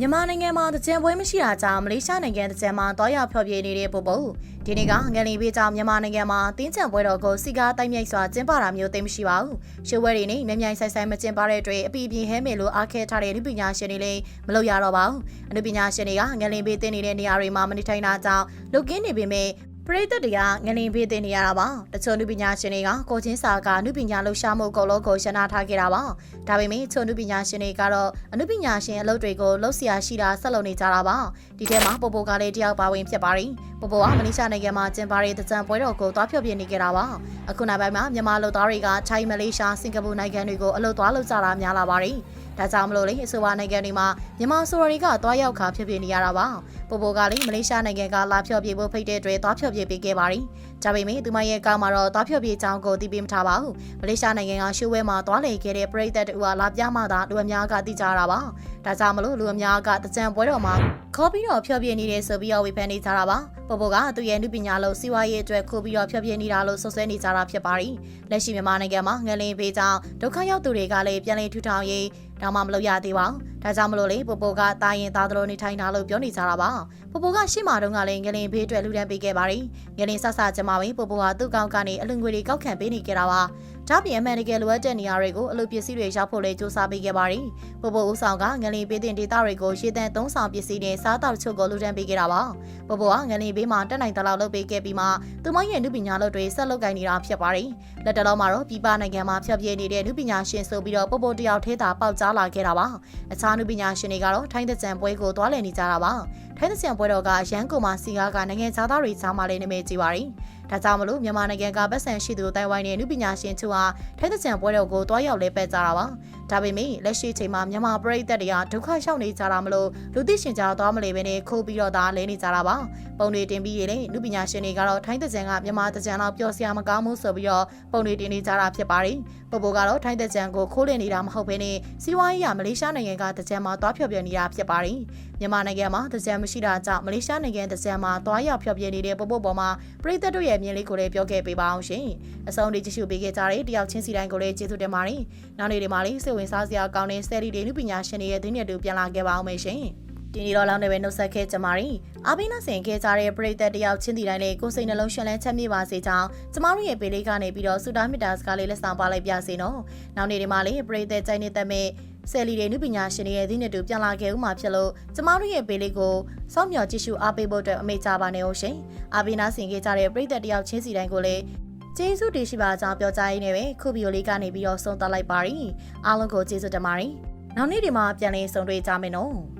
မြန်မာနိုင်ငံမှာတကြံပွဲမရှိတာကြောင့်မလေးရှားနိုင်ငံတကြံမှာတောရဖျော်ဖြေနေတဲ့ပုပ်ပုပ်ဒီနေ့ကငလီပေးကြောင့်မြန်မာနိုင်ငံမှာတင်းကျပ်ပွဲတော်ကိုစီကားတိုက်မြိုက်စွာကျင်းပတာမျိုးသိမရှိပါဘူး။ရှိုးပွဲတွေနဲ့မြန်ဆိုင်ဆိုင်မကျင်းပတဲ့အတွက်အပီပြင်းဟဲမယ်လို့အားခဲထားတဲ့လူပညာရှင်တွေလည်းမလုပ်ရတော့ပါဘူး။လူပညာရှင်တွေကငလီပေးတင်နေတဲ့နေရာတွေမှာမနေထိုင်တာကြောင့်လုကင်းနေပေမဲ့ပရိသတ်တွေကငလင်ပေးတင်နေရတာပါတချို့နုပညာရှင်တွေကကိုချင်းစာကနုပညာလှူရှားမှုအကုန်လုံးကိုရှင်းထားခဲ့တာပါဒါပေမဲ့ချို့နုပညာရှင်တွေကတော့အနုပညာရှင်အလုပ်တွေကိုလှုပ်ရှားရှိတာဆက်လုပ်နေကြတာပါဒီထဲမှာပိုပိုကလည်းတယောက်ပါဝင်ဖြစ်ပါတယ်ပိုပိုကမလေးရှားနိုင်ငံမှာကျင်းပတဲ့တကြံပွဲတော်ကိုသွားဖြောပြနေကြတာပါအခုနောက်ပိုင်းမှာမြန်မာလူသားတွေကထိုင်းမလေးရှားစင်ကာပူနိုင်ငံတွေကိုအလုပ်သွားလုပ်ကြတာများလာပါတယ်ဒါကြောင့်မလို့လေအဆိုပါနိုင်ငံတွေမှာမြန်မာဆိုရတွေကသွားရောက်ခါဖြစ်ဖြစ်နေရတာပါပိုပိုကလည်းမလေးရှားနိုင်ငံကလာဖြောပြဖို့ဖိတ်တဲ့အတွက်သွားဖြောပြပေးခဲ့ပါတယ်ဒါပေမဲ့သူမရဲ့ကောင်းမှာတော့သွားဖြောပြကြောင်းကိုသိပေးမထားပါဘူးမလေးရှားနိုင်ငံကရှိုးဝဲမှာသွားလေခဲ့တဲ့ပရိသတ်တူကလာပြမှသာလူအများကသိကြတာပါဒါကြောင့်မလို့လူအများကတကြံပွဲတော်မှာခေါ်ပြီးတော့ဖြောပြနေတယ်ဆိုပြီးတော့ဝေဖန်နေကြတာပါပိုပိုကသူ့ရဲ့နုပညာလို့စီးပွားရေးအတွက်ခိုးပြီးတော့ဖြောပြနေတာလို့ဆွဆွဲနေကြတာဖြစ်ပါတယ်လက်ရှိမြန်မာနိုင်ငံမှာငလင်ပေးကြောင်းဒုက္ခရောက်သူတွေကလည်းပြန်လည်ထူထောင်ရေးဒါမှမလုပ်ရသေးပါဘူးဒါကြောင့်မလို့လေပိုပိုကတာရင်သားတို့နေထိုင်တာလို့ပြောနေကြတာပါပိုပိုကရှေ့မှာတုန်းကလည်းငလင်ဘေးအတွက်လူတန်းပေးခဲ့ပါတယ်ငလင်ဆဆကျမပဲပိုပိုဟာသူ့ကောင်းကနေအလွန်ငွေတွေကောက်ခံပေးနေကြတာပါဒါပြင်အမှန်တကယ်လိုအပ်တဲ့နေရာတွေကိုအလုပ်ပစ္စည်းတွေရောက်ဖို့လေစူးစမ်းပေးခဲ့ပါတယ်ပိုပိုဦးဆောင်ကငလင်ပေးတဲ့ဒေတာတွေကိုရှေ့တန်းသုံးဆောင်ပစ္စည်းတွေစားတောက်ချုပ်ကိုလူတန်းပေးခဲ့တာပါပိုပိုကငလင်ဘေးမှာတက်နိုင်တလောက်လုပ်ပေးခဲ့ပြီးမှသူမရဲ့နုပညာလုပ်တွေဆက်လုပ်ကိုင်နေတာဖြစ်ပါတယ်လက်တလုံးမှာတော့ပြည်ပနိုင်ငံမှာဖြတ်ပြေးနေတဲ့နုပညာရှင်ဆိုပြီးတော့ပိုပိုတယောက်ထဲသာပေါက်ကြားလာခဲ့တာပါအခြားနုပညာရှင်တွေကတော့ထိုင်းတဲ့ကြံပွဲကိုသွားလည်နေကြတာပါထိုင်းတဲ့ကြံပွဲတော်ကရန်ကုန်မှာစီကားကနိုင်ငံသားတွေကြားမှာလည်းနာမည်ကြီးပါတယ်ဒါကြောင့်မလို့မြန်မာနိုင်ငံကပတ်စံရှိသူတိုင်ဝိုင်းနဲ့နုပညာရှင်ချို့ဟာထိုင်းတဲ့ကြံပွဲတော်ကိုတွားရောက်လဲပက်ကြတာပါဒါပေမဲ့လက်ရှိချိန်မှာမြန်မာပရိသတ်တွေကဒုက္ခရောက်နေကြတာမလို့လူသိရှင်ကြားသွားမလဲပဲနဲ့ခိုးပြီးတော့ဒါလဲနေကြတာပါပုံတွေတင်ပြီးရေလေနုပညာရှင်တွေကတော့ထိုင်းတဲ့ကြံကမြန်မာတဲ့ကြံတော့ပျော်စရာမကောင်းဘူးဆိုပြီးတော့ပုံတွေတင်နေကြတာဖြစ်ပါတယ်ပိုပိုကတော့ထိုင်းတဲ့ကြံကိုခိုးလည်နေတာမဟုတ်ဘဲနဲ့စီးပွားရေးရမလေးရှားနိုင်ငံကတဲ့ကြံမှာတွားဖြောပြနေတာဖြစ်ပါတယ်မြန်မာနိုင်ငံမှာတဲ့ကြံမရှိတာကြောင့်မလေးရှားနိုင်ငံတဲ့ကြံမှာတွားရောက်ဖြောပြနေတဲ့ပိုပိုပေါ်မှာပရိသတ်တို့ရဲ့မြင်လေးကိုလည်းပြောခဲ့ပေးပါအောင်ရှင်အဆုံးထိကြည့်ရှုပေးခဲ့ကြတဲ့တယောက်ချင်းစီတိုင်းကိုလည်းကျေးဇူးတင်ပါတယ်နောက်နေ့ဒီမှာလေးစိတ်ဝင်စားစရာကောင်းတဲ့ဆယ်လီတွေနုပညာရှင်တွေရဲ့သတင်းတွေပြန်လာခဲ့ပါအောင်မယ်ရှင်ဒီနေ့တော့လောင်းနေပဲနှုတ်ဆက်ခဲ့ကြပါရီအားပေးနာဆင်ခဲ့ကြတဲ့ပရိသတ်တယောက်ချင်းစီတိုင်းလေးကိုယ်စိတ်နှလုံးရှင်လန်းချက်မြေပါစေကြောင်းကျမတို့ရဲ့ပေလေးကနေပြီးတော့ဆုတောင်းမေတ္တာစကားလေးလက်ဆောင်ပါလိုက်ပြစေနော်နောက်နေ့ဒီမှာလေးပရိသတ်ကြိုက်နေတဲ့မဲ့ဆယ်လီတွေနုပညာရှင်တွေရဲ့သတင်းတွေပြန်လာခဲ့ဦးမှာဖြစ်လို့ကျမတို့ရဲ့ပေလေးကိုစောင့်မျှော်ကြည့်ရှုအားပေးဖို့အတွက်အမိန့်ချပါနေအောင်ရှင်အားပေးနာဆင်ခဲ့ကြတဲ့ပရိသတ်တယောက်ချင်းစီတိုင်းကိုလည်းကျေးဇူးတင်ရှိပါကြောင်းပြောကြားရင်းနဲ့ပဲခုဗီဒီယိုလေးကနေပြီးတော့ဆုံးသတ်လိုက်ပါရီအားလုံးကိုကျေးဇူးတင်ပါတယ်နောက်နေ့ဒီမှာပြန်လည်ဆုံတွေ့ကြမယ်နော်